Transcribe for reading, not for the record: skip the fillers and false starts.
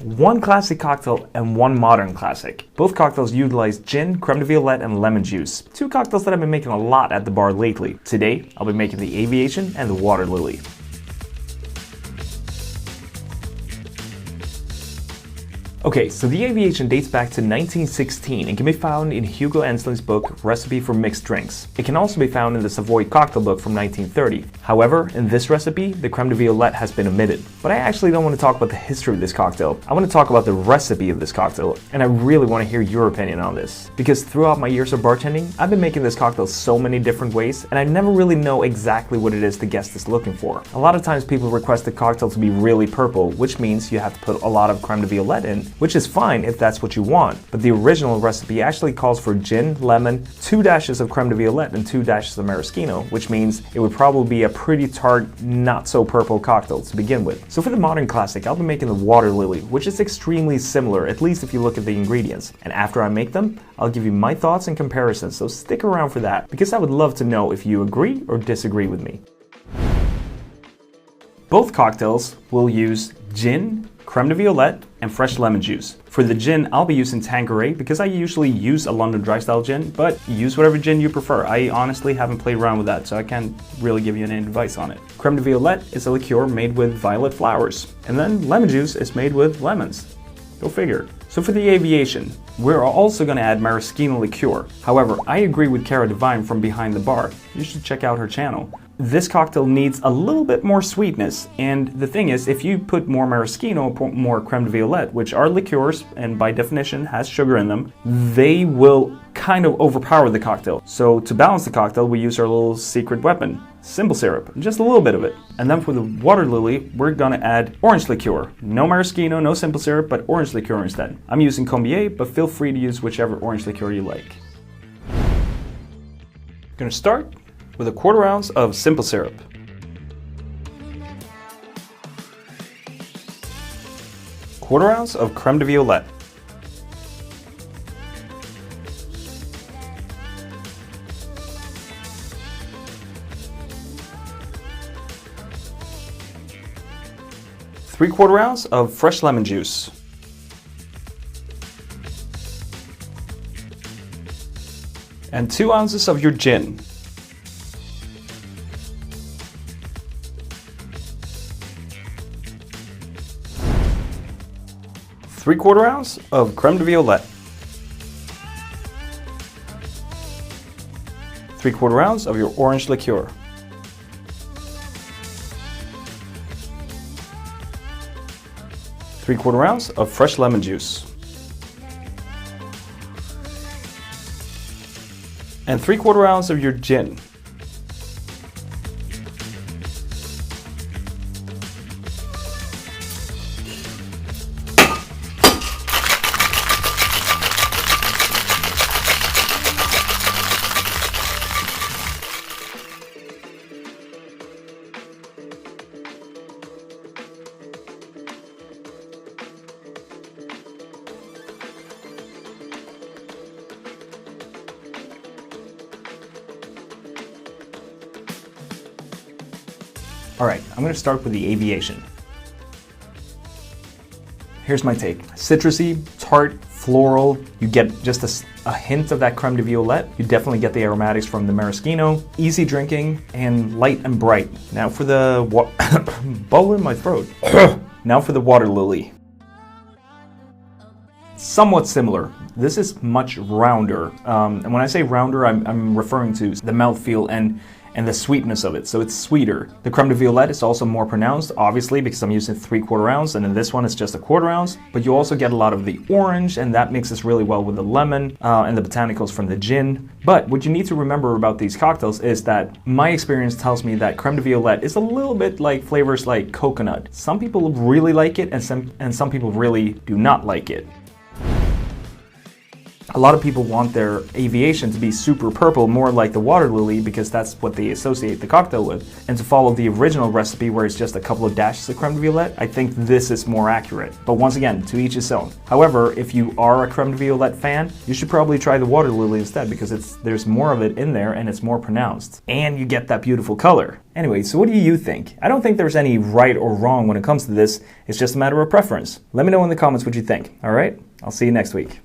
One classic cocktail and one modern classic. Both cocktails utilize gin, creme de violette, and lemon juice. Two cocktails that I've been making a lot at the bar lately. Today, I'll be making the Aviation and the Water Lily. Okay, so the Aviation dates back to 1916 and can be found in Hugo Ensling's book Recipe for Mixed Drinks. It can also be found in the Savoy Cocktail Book from 1930. However, in this recipe, the creme de violette has been omitted. But I actually don't want to talk about the history of this cocktail. I want to talk about the recipe of this cocktail, and I really want to hear your opinion on this. Because throughout my years of bartending, I've been making this cocktail so many different ways, and I never really know exactly what it is the guest is looking for. A lot of times people request the cocktail to be really purple, which means you have to put a lot of creme de violette in, which is fine if that's what you want. But the original recipe actually calls for gin, lemon, 2 dashes of creme de violette, and 2 dashes of maraschino, which means it would probably be a pretty tart, not so purple cocktail to begin with. So for the modern classic, I'll be making the Water Lily, which is extremely similar, at least if you look at the ingredients. And after I make them, I'll give you my thoughts and comparisons, so stick around for that, because I would love to know if you agree or disagree with me. Both cocktails will use gin, creme de violette, and fresh lemon juice. For the gin, I'll be using Tanqueray because I usually use a London dry style gin, but use whatever gin you prefer. I honestly haven't played around with that, so I can't really give you any advice on it. Creme de violette is a liqueur made with violet flowers, and then lemon juice is made with lemons. Go figure. So for the Aviation, we're also going to add maraschino liqueur. However, I agree with Cara Devine from Behind the Bar. You should check out her channel. This cocktail needs a little bit more sweetness, and the thing is, if you put more maraschino, more creme de violette, which are liqueurs and by definition has sugar in them, they will kind of overpower the cocktail. So to balance the cocktail, we use our little secret weapon, simple syrup, just a little bit of it. And then for the Water Lily, we're gonna add orange liqueur. No maraschino, no simple syrup, but orange liqueur instead. I'm using Combier, but feel free to use whichever orange liqueur you like. Gonna start with a 1/4 ounce of simple syrup. Quarter ounce of creme de violette. Three-quarter ounce of fresh lemon juice. And 2 ounces of your gin. Three-quarter ounce of creme de violette. 3/4 ounce of your orange liqueur. Three-quarter ounce of fresh lemon juice. And 3/4 ounce of your gin. Alright, I'm going to start with the Aviation. Here's my take. Citrusy, tart, floral. You get just a hint of that creme de violette. You definitely get the aromatics from the maraschino. Easy drinking and light and bright. Now for the bowl in my throat. Now for the Water Lily. Somewhat similar. This is much rounder. And when I say rounder, I'm referring to the mouthfeel and the sweetness of it, so it's sweeter. The creme de violette is also more pronounced, obviously, because I'm using 3/4 ounce, and in this one it's just a 1/4 ounce, but you also get a lot of the orange, and that mixes really well with the lemon and the botanicals from the gin. But what you need to remember about these cocktails is that my experience tells me that creme de violette is a little bit like flavors like coconut. Some people really like it, and some people really do not like it. A lot of people want their Aviation to be super purple, more like the water lily, because that's what they associate the cocktail with. And to follow the original recipe where it's just a couple of dashes of creme de violette, I think this is more accurate. But once again, to each his own. However, if you are a creme de violette fan, you should probably try the water lily instead, because there's more of it in there and it's more pronounced. And you get that beautiful color. Anyway, so what do you think? I don't think there's any right or wrong when it comes to this. It's just a matter of preference. Let me know in the comments what you think, alright? I'll see you next week.